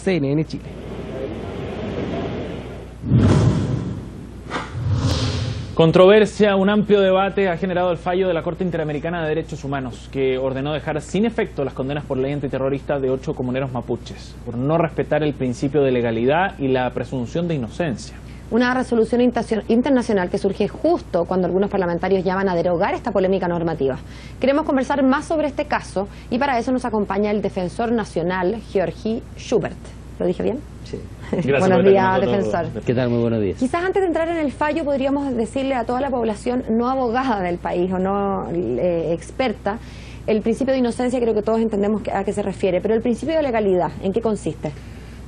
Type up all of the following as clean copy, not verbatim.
CNN Chile. Controversia, un amplio debate ha generado el fallo de la Corte Interamericana de Derechos Humanos, que ordenó dejar sin efecto las condenas por ley antiterrorista de 8 comuneros mapuches, por no respetar el principio de legalidad y la presunción de inocencia. Una resolución internacional que surge justo cuando algunos parlamentarios llaman a derogar esta polémica normativa. Queremos conversar más sobre este caso y para eso nos acompaña el defensor nacional, Georgi Schubert. ¿Lo dije bien? Sí. Buenos días, defensor. ¿Qué tal? Muy buenos días. Quizás antes de entrar en el fallo podríamos decirle a toda la población no abogada del país o no experta, el principio de inocencia creo que todos entendemos a qué se refiere, pero el principio de legalidad, ¿en qué consiste?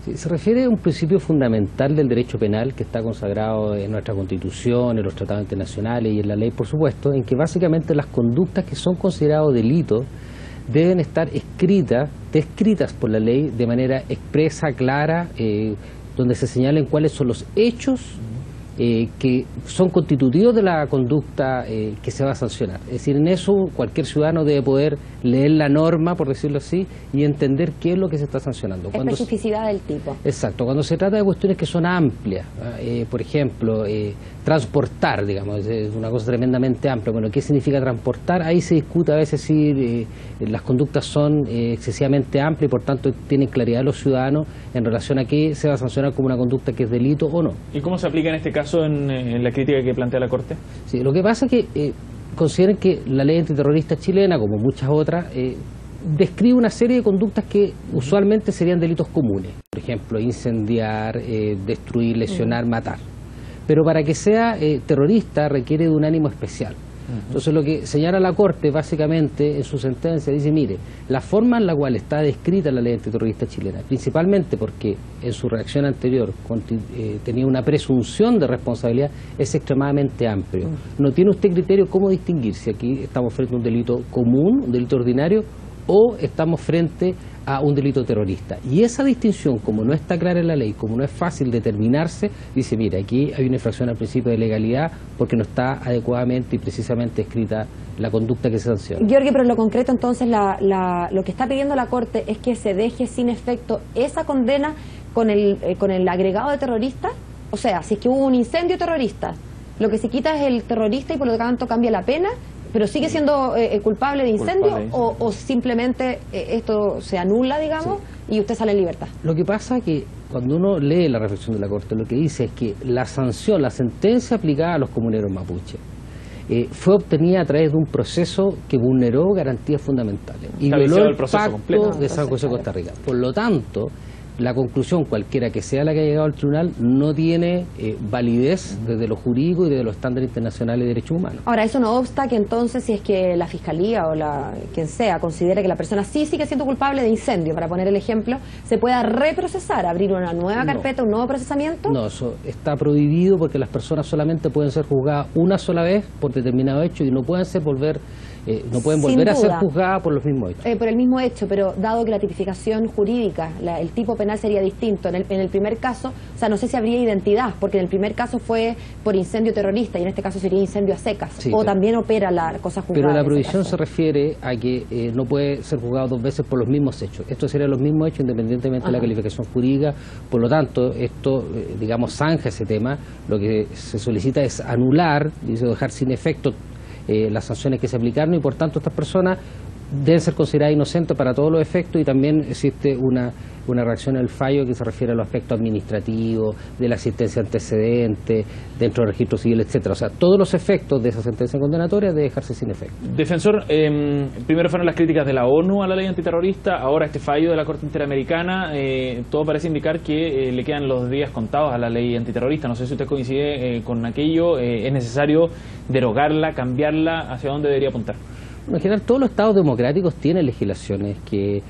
Sí, se refiere a un principio fundamental del derecho penal que está consagrado en nuestra Constitución, en los tratados internacionales y en la ley, por supuesto, en que básicamente las conductas que son considerados delitos deben estar descritas por la ley de manera expresa, clara, donde se señalen cuáles son los hechos que son constitutivos de la conducta que se va a sancionar. Es decir, en eso cualquier ciudadano debe poder leer la norma, por decirlo así, y entender qué es lo que se está sancionando. Especificidad del tipo. Exacto. Cuando se trata de cuestiones que son amplias, por ejemplo, transportar, digamos, es una cosa tremendamente amplia. Bueno, ¿qué significa transportar? Ahí se discute a veces si las conductas son excesivamente amplias y por tanto tienen claridad los ciudadanos en relación a qué se va a sancionar como una conducta que es delito o no. ¿Y cómo se aplica en este caso en la crítica que plantea la Corte? Sí, lo que pasa es que consideren que la ley antiterrorista chilena, como muchas otras, describe una serie de conductas que usualmente serían delitos comunes. Por ejemplo, incendiar, destruir, lesionar, matar. Pero para que sea terrorista requiere de un ánimo especial. Entonces lo que señala la Corte básicamente en su sentencia dice, mire, la forma en la cual está descrita la ley antiterrorista chilena, principalmente porque en su reacción anterior tenía una presunción de responsabilidad, es extremadamente amplio. No tiene usted criterio cómo distinguir si aquí estamos frente a un delito común, un delito ordinario, o estamos frente a un delito terrorista. Y esa distinción, como no está clara en la ley, como no es fácil determinarse, dice, mira, aquí hay una infracción al principio de legalidad porque no está adecuadamente y precisamente escrita la conducta que se sanciona. Georgi, pero en lo concreto entonces lo que está pidiendo la Corte es que se deje sin efecto esa condena con el agregado de terrorista. O sea, si es que hubo un incendio terrorista, lo que se quita es el terrorista y por lo tanto cambia la pena, pero sigue siendo culpable de incendio o simplemente esto se anula, digamos, y usted sale en libertad. Lo que pasa es que cuando uno lee la reflexión de la Corte, lo que dice es que la sanción, la sentencia aplicada a los comuneros mapuches fue obtenida a través de un proceso que vulneró garantías fundamentales y violó el pacto de San José de Costa Rica. Por lo tanto, la conclusión, cualquiera que sea la que ha llegado al tribunal, no tiene validez desde lo jurídico y desde los estándares internacionales de derechos humanos. Ahora, eso no obsta que entonces, si es que la Fiscalía o quien sea considere que la persona sí sigue siendo culpable de incendio, para poner el ejemplo, se pueda reprocesar, abrir una nueva carpeta, un nuevo procesamiento. No, eso está prohibido porque las personas solamente pueden ser juzgadas una sola vez por determinado hecho y no pueden volver a ser juzgadas por los mismos hechos. Por el mismo hecho, pero dado que la tipificación jurídica, el tipo penal sería distinto. En el primer caso, o sea, no sé si habría identidad, porque en el primer caso fue por incendio terrorista y en este caso sería incendio a secas. Sí, o también opera la cosa juzgada. Pero la prohibición se refiere a que no puede ser juzgado dos veces por los mismos hechos. Estos serían los mismos hechos independientemente de la calificación jurídica. Por lo tanto, esto, digamos, zanja ese tema. Lo que se solicita es anular, dice, dejar sin efecto las sanciones que se aplicaron y por tanto estas personas deben ser consideradas inocentes para todos los efectos y también existe una reacción al fallo que se refiere a los aspectos administrativos, de la asistencia antecedente, dentro del registro civil, etcétera. O sea, todos los efectos de esa sentencia condenatoria deben dejarse sin efecto. Defensor, primero fueron las críticas de la ONU a la ley antiterrorista, ahora este fallo de la Corte Interamericana, todo parece indicar que le quedan los días contados a la ley antiterrorista. No sé si usted coincide con aquello, ¿es necesario derogarla, cambiarla? ¿Hacia dónde debería apuntar? En general, todos los estados democráticos tienen legislaciones que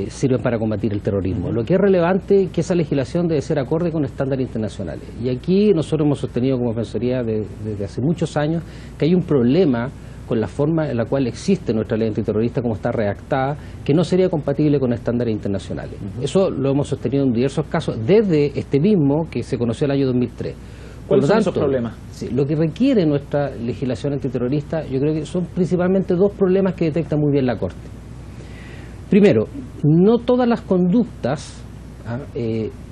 sirven para combatir el terrorismo. Lo que es relevante es que esa legislación debe ser acorde con estándares internacionales. Y aquí nosotros hemos sostenido como Defensoría desde hace muchos años que hay un problema con la forma en la cual existe nuestra ley antiterrorista como está redactada, que no sería compatible con estándares internacionales. Eso lo hemos sostenido en diversos casos, desde este mismo que se conoció el año 2003. ¿Cuáles son esos problemas? Sí, lo que requiere nuestra legislación antiterrorista, yo creo que son principalmente dos problemas que detecta muy bien la Corte. Primero, no todas las conductas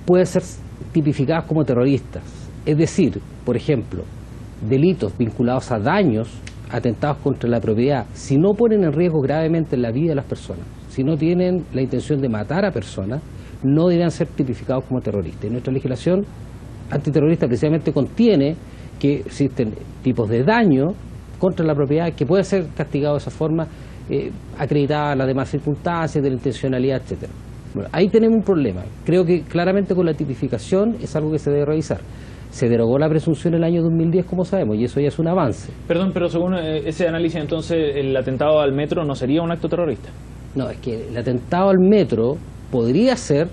pueden ser tipificadas como terroristas. Es decir, por ejemplo, delitos vinculados a daños, atentados contra la propiedad, si no ponen en riesgo gravemente la vida de las personas, si no tienen la intención de matar a personas, no deben ser tipificados como terroristas. Y nuestra legislación antiterrorista precisamente contiene que existen tipos de daño contra la propiedad que pueden ser castigados de esa forma, acreditadas las demás circunstancias de la intencionalidad, etcétera. Bueno, ahí tenemos un problema. Creo que claramente con la tipificación es algo que se debe revisar. Se derogó la presunción en el año 2010, como sabemos, y eso ya es un avance. Perdón, pero según ese análisis, entonces, el atentado al metro no sería un acto terrorista. No, es que el atentado al metro podría ser,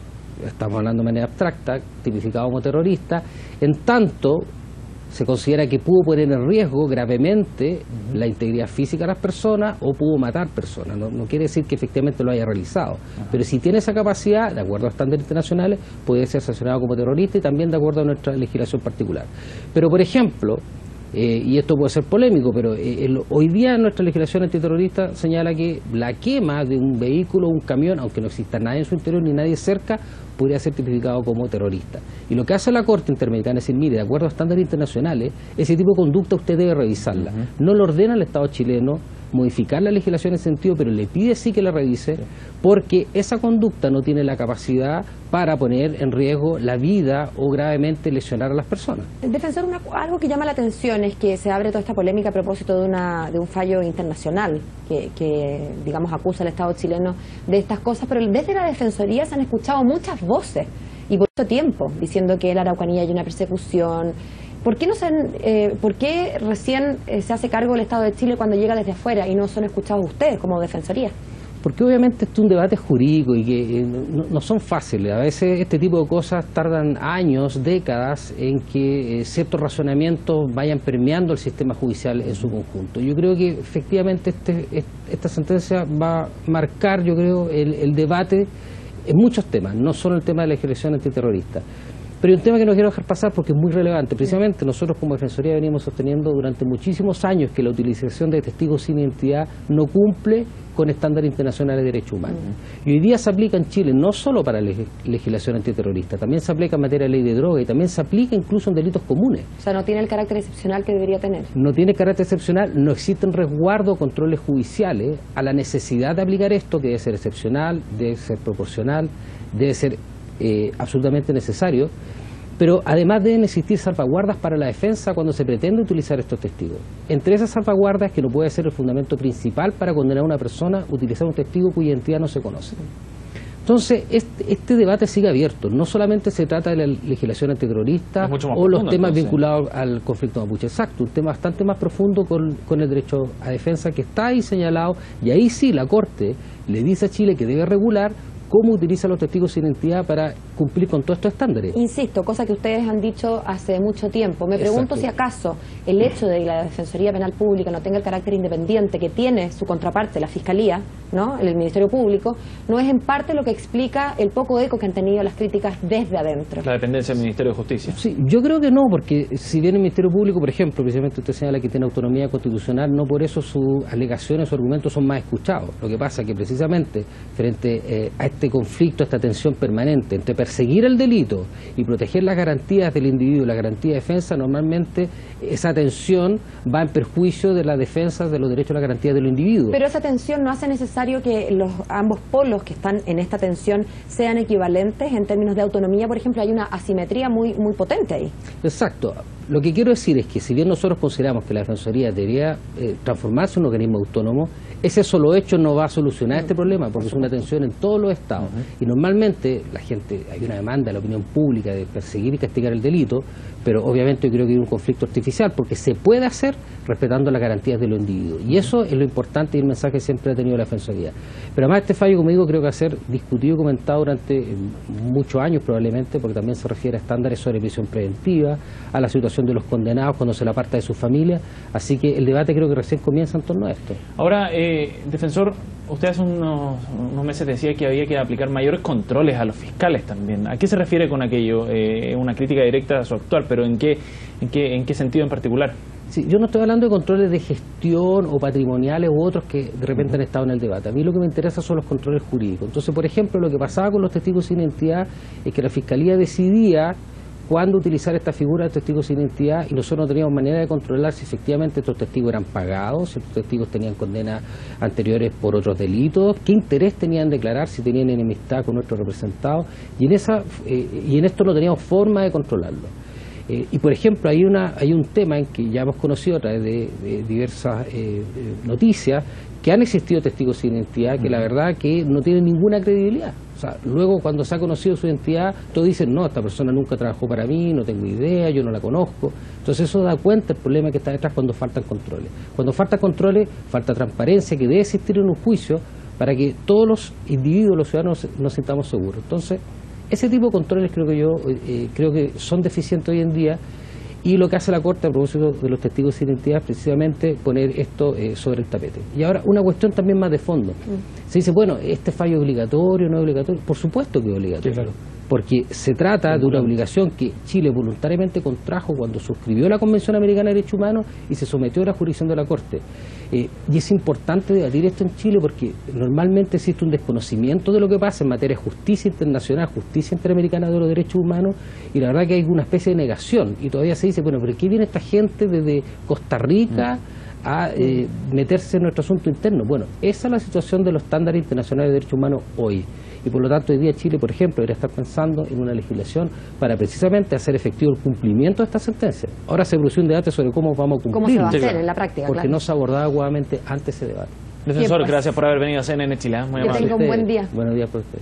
estamos hablando de manera abstracta, tipificado como terrorista, en tanto se considera que pudo poner en riesgo gravemente la integridad física de las personas o pudo matar personas. No quiere decir que efectivamente lo haya realizado, pero si tiene esa capacidad, de acuerdo a estándares internacionales, puede ser sancionado como terrorista y también de acuerdo a nuestra legislación particular. Pero, por ejemplo, y esto puede ser polémico, pero hoy día nuestra legislación antiterrorista señala que la quema de un vehículo o un camión, aunque no exista nadie en su interior ni nadie cerca, podría ser tipificado como terrorista. Y lo que hace la Corte Interamericana es decir, mire, de acuerdo a estándares internacionales, ese tipo de conducta usted debe revisarla. No le ordena al Estado chileno modificar la legislación en ese sentido, pero le pide sí que la revise, porque esa conducta no tiene la capacidad para poner en riesgo la vida o gravemente lesionar a las personas. Defensor, algo que llama la atención es que se abre toda esta polémica a propósito de un fallo internacional que digamos, acusa al Estado chileno de estas cosas, pero desde la Defensoría se han escuchado muchas voces, y por mucho tiempo, diciendo que en la Araucanía hay una persecución. ¿Por qué recién se hace cargo el Estado de Chile cuando llega desde afuera y no son escuchados ustedes como Defensoría? Porque obviamente esto es un debate jurídico y que no son fáciles. A veces este tipo de cosas tardan años, décadas, en que ciertos razonamientos vayan permeando el sistema judicial en su conjunto. Yo creo que efectivamente esta sentencia va a marcar, yo creo, el debate en muchos temas, no solo el tema de la legislación antiterrorista. Pero hay un tema que no quiero dejar pasar porque es muy relevante. Precisamente nosotros como Defensoría venimos sosteniendo durante muchísimos años que la utilización de testigos sin identidad no cumple con estándares internacionales de derechos humanos. Y hoy día se aplica en Chile no solo para la legislación antiterrorista, también se aplica en materia de ley de droga y también se aplica incluso en delitos comunes. O sea, no tiene el carácter excepcional que debería tener. No tiene carácter excepcional, no existen resguardos o controles judiciales a la necesidad de aplicar esto, que debe ser excepcional, debe ser proporcional, debe ser absolutamente necesario, pero además deben existir salvaguardas para la defensa cuando se pretende utilizar estos testigos. Entre esas salvaguardas, que no puede ser el fundamento principal para condenar a una persona, utilizar un testigo cuya identidad no se conoce. Entonces, este debate sigue abierto. No solamente se trata de la legislación antiterrorista o los temas vinculados al conflicto mapuche. Exacto, un tema bastante más profundo con el derecho a defensa que está ahí señalado, y ahí sí la Corte le dice a Chile que debe regular cómo utiliza los testigos sin identidad para cumplir con todos estos estándares. Insisto, cosa que ustedes han dicho hace mucho tiempo. Me pregunto si acaso el hecho de que la Defensoría Penal Pública no tenga el carácter independiente que tiene su contraparte, la Fiscalía, ¿no?, el Ministerio Público, no es en parte lo que explica el poco eco que han tenido las críticas desde adentro. La dependencia del Ministerio de Justicia. Sí, yo creo que no, porque si bien el Ministerio Público, por ejemplo, precisamente usted señala que tiene autonomía constitucional, no por eso sus alegaciones o argumentos son más escuchados. Lo que pasa es que precisamente frente a este conflicto, a esta tensión permanente entre perseguir el delito y proteger las garantías del individuo, la garantía de defensa, normalmente esa tensión va en perjuicio de la defensa de los derechos y las garantías de los individuos. Pero esa tensión no hace necesario que ambos polos que están en esta tensión sean equivalentes en términos de autonomía. Por ejemplo, hay una asimetría muy potente ahí. Exacto. Lo que quiero decir es que si bien nosotros consideramos que la Defensoría debería transformarse en un organismo autónomo, ese solo hecho no va a solucionar este problema, porque es una tensión en todos los estados. Y normalmente hay una demanda de la opinión pública de perseguir y castigar el delito, pero obviamente yo creo que hay un conflicto artificial, porque se puede hacer respetando las garantías de los individuos. Y eso es lo importante y el mensaje que siempre ha tenido la Defensoría. Pero además este fallo, como digo, creo que va a ser discutido y comentado durante muchos años probablemente, porque también se refiere a estándares sobre prisión preventiva, a la situación situación de los condenados cuando se le aparta de su familia. Así que el debate creo que recién comienza en torno a esto. Ahora, defensor, usted hace unos meses decía que había que aplicar mayores controles a los fiscales también. ¿A qué se refiere con aquello? Una crítica directa a su actual, pero ¿en qué sentido en particular? Sí, yo no estoy hablando de controles de gestión o patrimoniales u otros que de repente han estado en el debate. A mí lo que me interesa son los controles jurídicos. Entonces, por ejemplo, lo que pasaba con los testigos sin identidad es que la Fiscalía decidía cuándo utilizar esta figura de testigos sin identidad y nosotros no teníamos manera de controlar si efectivamente estos testigos eran pagados, si estos testigos tenían condenas anteriores por otros delitos, qué interés tenían en declarar, si tenían enemistad con nuestros representados, y en esto no teníamos forma de controlarlo. Y por ejemplo hay un tema en que ya hemos conocido a través de diversas noticias que han existido testigos sin identidad que la verdad que no tienen ninguna credibilidad. O sea, luego cuando se ha conocido su identidad, todos dicen, no, esta persona nunca trabajó para mí, no tengo idea, yo no la conozco. Entonces eso da cuenta del problema que está detrás cuando faltan controles. Cuando faltan controles, falta transparencia que debe existir en un juicio para que todos los individuos, los ciudadanos, nos sintamos seguros. Entonces, ese tipo de controles creo que son deficientes hoy en día, y lo que hace la Corte a propósito de los testigos sin identidad es precisamente poner esto sobre el tapete. Y ahora una cuestión también más de fondo. Se dice, bueno, ¿este fallo es obligatorio o no es obligatorio? Por supuesto que es obligatorio. Sí, claro. Porque se trata de una obligación que Chile voluntariamente contrajo cuando suscribió la Convención Americana de Derechos Humanos y se sometió a la jurisdicción de la Corte. Y es importante debatir esto en Chile porque normalmente existe un desconocimiento de lo que pasa en materia de justicia internacional, justicia interamericana de los derechos humanos, y la verdad que hay una especie de negación. Y todavía se dice, bueno, ¿pero qué viene esta gente desde Costa Rica a meterse en nuestro asunto interno? Bueno, esa es la situación de los estándares internacionales de derechos humanos hoy. Y por lo tanto hoy día Chile, por ejemplo, debería estar pensando en una legislación para precisamente hacer efectivo el cumplimiento de esta sentencia. Ahora se produce un debate sobre cómo vamos a cumplir. ¿Cómo se va a hacer en la práctica? Porque no se abordaba aguadamente antes ese debate. Defensor, pues, gracias por haber venido a CNN Chile. Muy amable. Que tenga un buen día. Buenos días por usted.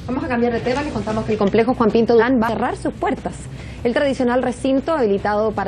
Vamos a cambiar de tema. Les contamos que el complejo Juan Pinto Durán va a cerrar sus puertas. El tradicional recinto habilitado para